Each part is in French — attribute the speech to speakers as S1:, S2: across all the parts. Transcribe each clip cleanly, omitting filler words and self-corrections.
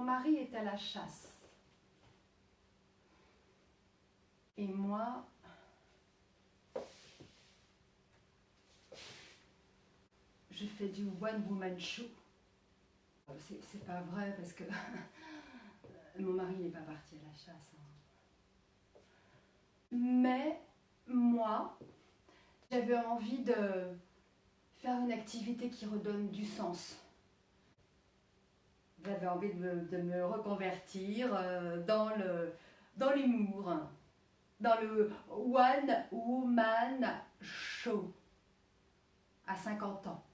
S1: mari est à la chasse. Et moi, je fais du one-woman show. C'est pas vrai parce que mon mari n'est pas parti à la chasse. Hein. Mais moi, j'avais envie de faire une activité qui redonne du sens. J'avais envie de me reconvertir dans l'humour, dans le One Woman Show à 50 ans.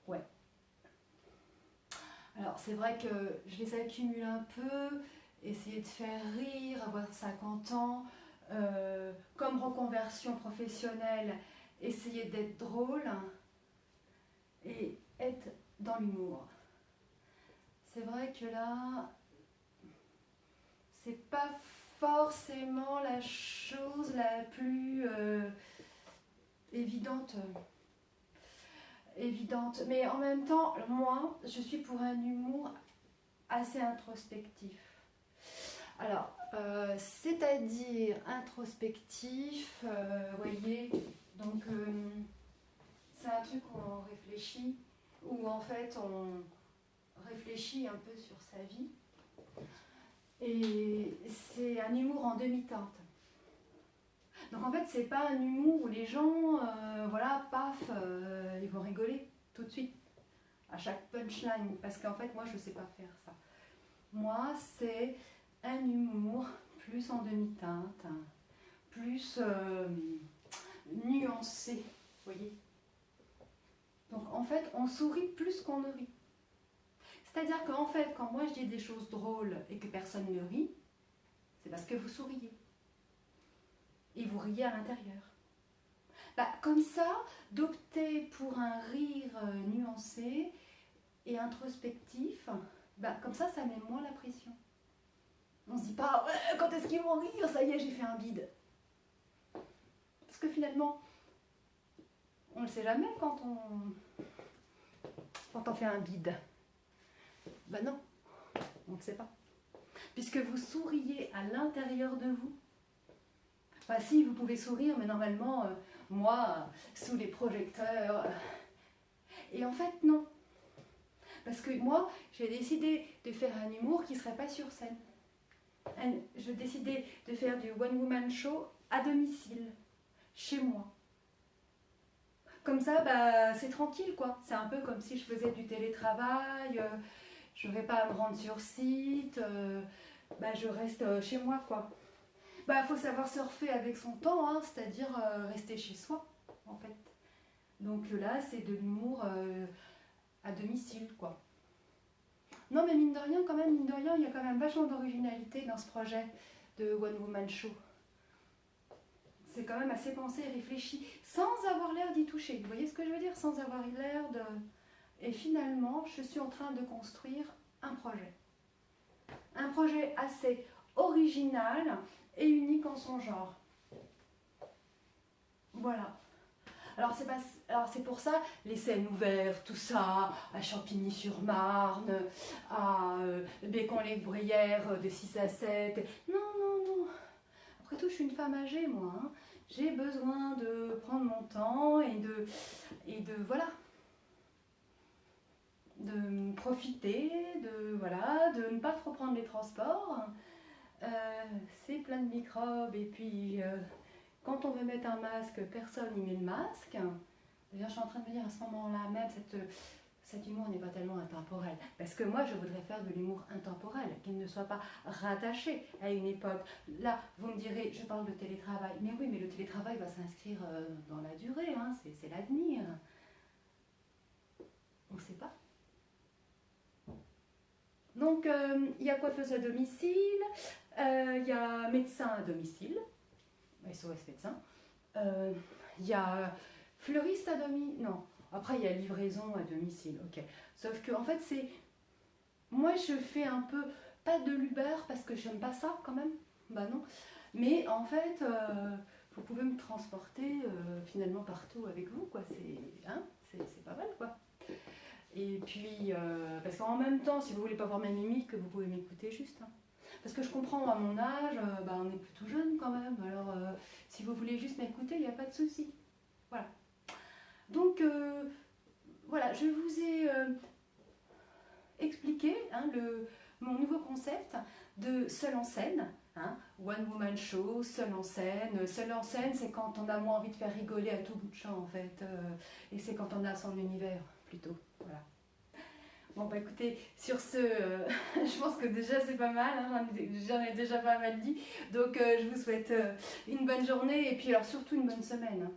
S1: Ouais. Alors c'est vrai que je les accumule un peu, essayer de faire rire, avoir 50 ans, comme reconversion professionnelle, essayer d'être drôle et être dans l'humour. C'est vrai que là, c'est pas forcément la chose la plus évidente. Mais en même temps, moi, je suis pour un humour assez introspectif. Alors, c'est-à-dire introspectif, voyez, donc c'est un truc où on réfléchit, où en fait on réfléchit un peu sur sa vie. Et c'est un humour en demi-teinte. Donc en fait, c'est pas un humour où les gens, voilà, paf, ils vont rigoler tout de suite à chaque punchline. Parce qu'en fait, moi, je sais pas faire ça. Moi, c'est un humour plus en demi-teinte, plus nuancé, vous voyez. Donc en fait, on sourit plus qu'on ne rit. C'est-à-dire qu'en fait, quand moi je dis des choses drôles et que personne ne rit, c'est parce que vous souriez. Et vous riez à l'intérieur. Bah, comme ça, d'opter pour un rire nuancé et introspectif, bah, comme ça met moins la pression. On se dit pas, ouais, quand est-ce qu'ils vont rire, ça y est, j'ai fait un bide. Parce que finalement, on ne le sait jamais quand on fait un bide. Ben non, on ne le sait pas. Puisque vous souriez à l'intérieur de vous. Enfin si, vous pouvez sourire, mais normalement, moi, sous les projecteurs. Et en fait, non. Parce que moi, j'ai décidé de faire un humour qui ne serait pas sur scène. J'ai décidé de faire du one-woman show à domicile, chez moi. Comme ça, bah, c'est tranquille, quoi. C'est un peu comme si je faisais du télétravail, je n'aurais pas à me rendre sur site, bah, je reste chez moi, quoi. Bah, faut savoir surfer avec son temps, hein, c'est-à-dire rester chez soi, en fait. Donc là, c'est de l'humour à domicile, quoi. Non, mais mine de rien, il y a quand même vachement d'originalité dans ce projet de One Woman Show. C'est quand même assez pensé et réfléchi, sans avoir l'air d'y toucher. Vous voyez ce que je veux dire? Sans avoir l'air de... Et finalement, je suis en train de construire un projet. Un projet assez original et unique en son genre. Voilà. Alors c'est pour ça, les scènes ouvertes, tout ça, à Champigny-sur-Marne, à Bécon-les-Bruyères de 6 à 7. Non. Après tout, je suis une femme âgée, moi. Hein. J'ai besoin de prendre mon temps et de voilà, de profiter, de ne pas trop prendre les transports. C'est plein de microbes et puis quand on veut mettre un masque, personne n'y met le masque. D'ailleurs, je suis en train de me dire à ce moment-là même, cet humour n'est pas tellement intemporel. Parce que moi, je voudrais faire de l'humour intemporel, qu'il ne soit pas rattaché à une époque. Là, vous me direz, je parle de télétravail. Mais oui, mais le télétravail va s'inscrire dans la durée, hein, c'est l'avenir. On ne sait pas. Donc, il y a coiffeuse à domicile, il y a médecin à domicile, SOS médecin, il y a fleuriste à domicile, non, après il y a livraison à domicile, ok. Sauf que en fait c'est, moi je fais un peu, pas de l'Uber parce que j'aime pas ça quand même, bah non, mais en fait vous pouvez me transporter finalement partout avec vous, quoi, c'est pas mal, quoi. Et puis, parce qu'en même temps, si vous voulez pas voir mes mimiques, vous pouvez m'écouter juste. Hein. Parce que je comprends, à mon âge, on est plutôt jeune quand même. Alors, si vous voulez juste m'écouter, il n'y a pas de souci. Voilà. Donc, voilà, je vous ai expliqué hein, mon nouveau concept de seul en scène. Hein, one woman show, seul en scène. Seul en scène, c'est quand on a moins envie de faire rigoler à tout bout de champ en fait. Et c'est quand on a son univers plutôt. Voilà. Bon bah écoutez, sur ce, je pense que déjà c'est pas mal, hein, j'en ai déjà pas mal dit. Donc je vous souhaite une bonne journée et puis alors surtout une bonne semaine.